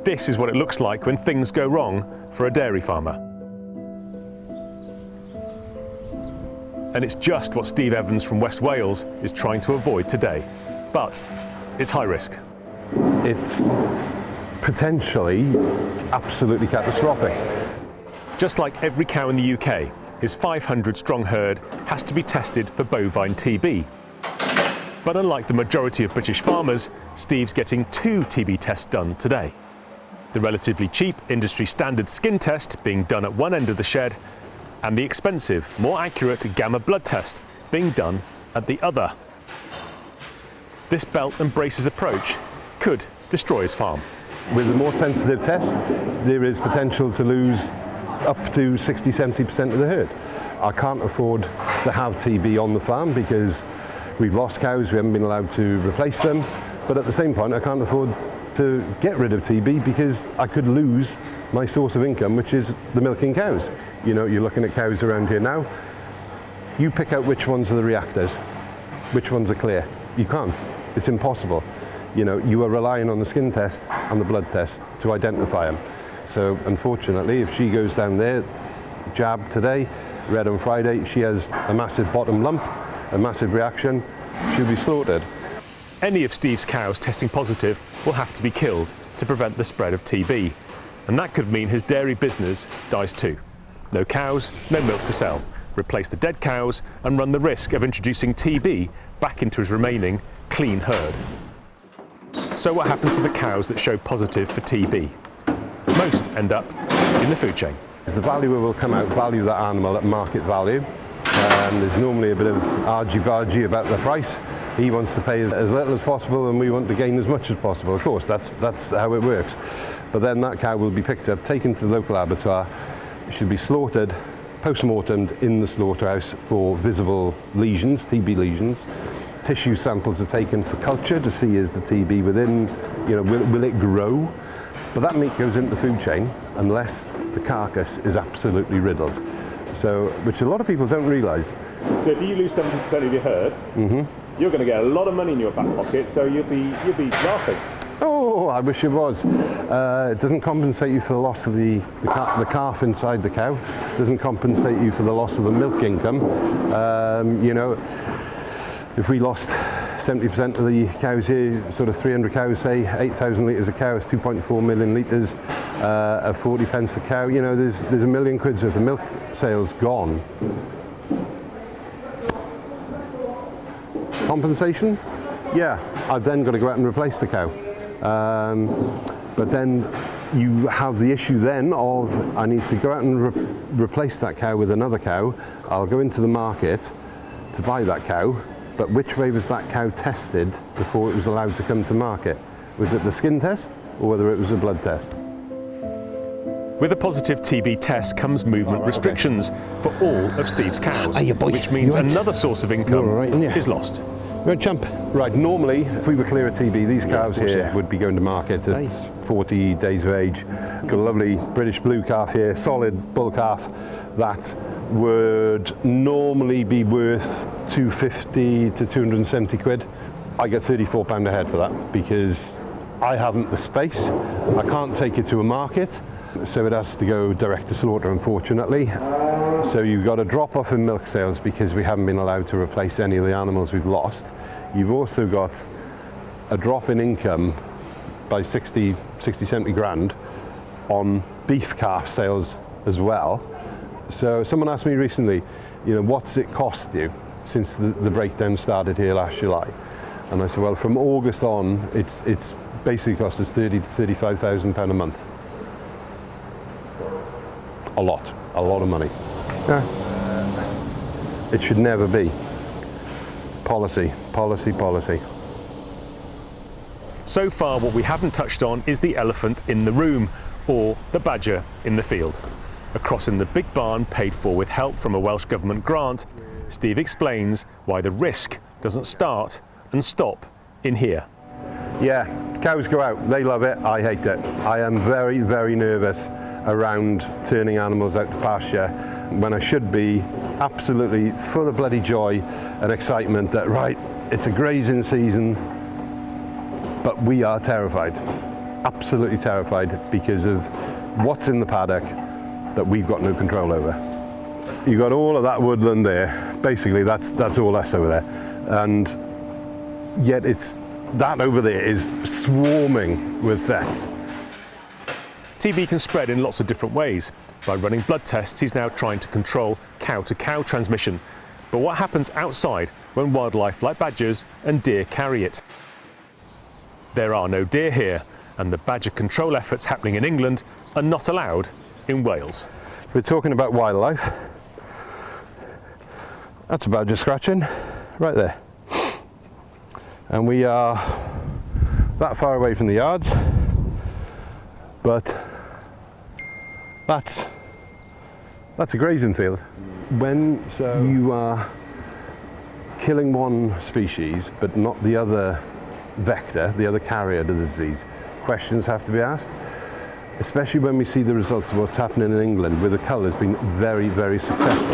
This is what it looks like when things go wrong for a dairy farmer. And it's just what Steve Evans from West Wales is trying to avoid today. But it's high risk. It's potentially absolutely catastrophic. Just like every cow in the UK, his 500-strong herd has to be tested for bovine TB. But unlike the majority of British farmers, Steve's getting 2 TB tests done today. The relatively cheap industry standard skin test being done at one end of the shed, and the expensive, more accurate gamma blood test being done at the other. This belt and braces approach could destroy his farm. With the more sensitive test, there is potential to lose up to 60–70% of the herd. I can't afford to have TB on the farm because we've lost cows, we haven't been allowed to replace them, but at the same point I can't afford to get rid of TB because I could lose my source of income, which is the milking cows. You know, you're looking at cows around here now, you pick out which ones are the reactors, which ones are clear. You can't, it's impossible. You know, you are relying on the skin test and the blood test to identify them. So unfortunately, if she goes down there, jab today, red on Friday, she has a massive bottom lump, a massive reaction, she'll be slaughtered. Any of Steve's cows testing positive will have to be killed to prevent the spread of TB. And that could mean his dairy business dies too. No cows, no milk to sell. Replace the dead cows and run the risk of introducing TB back into his remaining clean herd. So what happens to the cows that show positive for TB? Most end up in the food chain. The valuer will come out, value that animal at market value. There's normally a bit of argy-bargy about the price. He wants to pay as little as possible and we want to gain as much as possible. Of course, that's how it works. But then that cow will be picked up, taken to the local abattoir, should be slaughtered, post-mortemed in the slaughterhouse for visible lesions, TB lesions. Tissue samples are taken for culture to see is the TB within, you know, will it grow? But that meat goes into the food chain unless the carcass is absolutely riddled. So, which a lot of people don't realise. So if you lose 70% of your herd, you're going to get a lot of money in your back pocket, so you'll be laughing. Oh, I wish it was. It doesn't compensate you for the loss of the calf inside the cow. It doesn't compensate you for the loss of the milk income. You know, if we lost 70% of the cows here, sort of 300 cows, say 8,000 litres a cow is 2.4 million litres at 40 pence a cow. You know, there's £1 million worth of milk sales gone. Compensation? Yeah, I've then got to go out and replace the cow. But then you have the issue then of I need to go out and replace that cow with another cow. I'll go into the market to buy that cow, but which way was that cow tested before it was allowed to come to market? Was it the skin test or whether it was a blood test? With a positive TB test comes movement restrictions for all of Steve's cows, which means another source of income is lost. Right, champ. Right, normally, if we were clear of TB, these cows here would be going to market at 40 days of age. Got a lovely British blue calf here, solid bull calf, that would normally be worth 250 to 270 quid. I get £34 a head for that because I haven't the space. I can't take it to a market, so it has to go direct to slaughter, unfortunately. So you've got a drop off in milk sales because we haven't been allowed to replace any of the animals we've lost. You've also got a drop in income by 60, 70 grand on beef calf sales as well. So someone asked me recently, you know, what's it cost you since the breakdown started here last July? And I said, well, from August on, it's basically cost us £30,000 to £35,000 a month. A lot of money. It should never be. Policy. So far, what we haven't touched on is the elephant in the room, or the badger in the field. Across in the big barn paid for with help from a Welsh Government grant, Steve explains why the risk doesn't start and stop in here. Yeah, cows go out, they love it, I hate it. I am very, very nervous around turning animals out to pasture when I should be absolutely full of bloody joy and excitement that, right, it's a grazing season, but we are terrified. absolutely terrified because of what's in the paddock that we've got no control over. You've got all of that woodland there, basically that's all us over there, and yet that over there is swarming with sets. TB can spread in lots of different ways. By running blood tests, he's now trying to control cow-to-cow transmission. But what happens outside when wildlife like badgers and deer carry it? There are no deer here, and the badger control efforts happening in England are not allowed in Wales. We're talking about wildlife. That's a badger scratching right there. And we are that far away from the yards, but that's a grazing field. When you are killing one species but not the other vector, the other carrier to the disease, questions have to be asked, especially when we see the results of what's happening in England, where the cull has been very, very successful.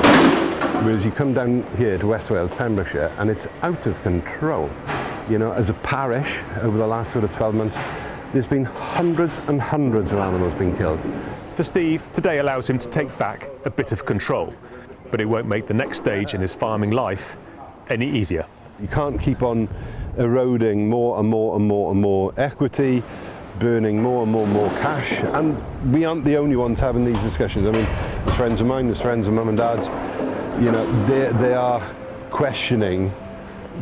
Whereas you come down here to West Wales, Pembrokeshire, and it's out of control. You know, as a parish, over the last sort of 12 months, there's been hundreds and hundreds of animals being killed. For Steve, today allows him to take back a bit of control, but it won't make the next stage in his farming life any easier. You can't keep on eroding more and more and more and more equity, burning more and more and more cash, and we aren't the only ones having these discussions. I mean, there's friends of mine, there's friends of mum and dad's, you know, they are questioning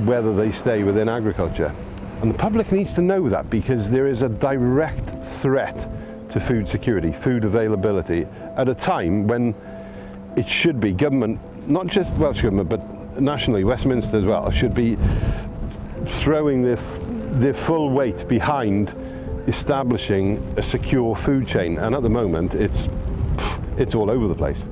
whether they stay within agriculture. And the public needs to know that, because there is a direct threat to food security, food availability, at a time when it should be government, not just Welsh Government, but nationally, Westminster as well, should be throwing their full weight behind establishing a secure food chain. And at the moment, it's all over the place.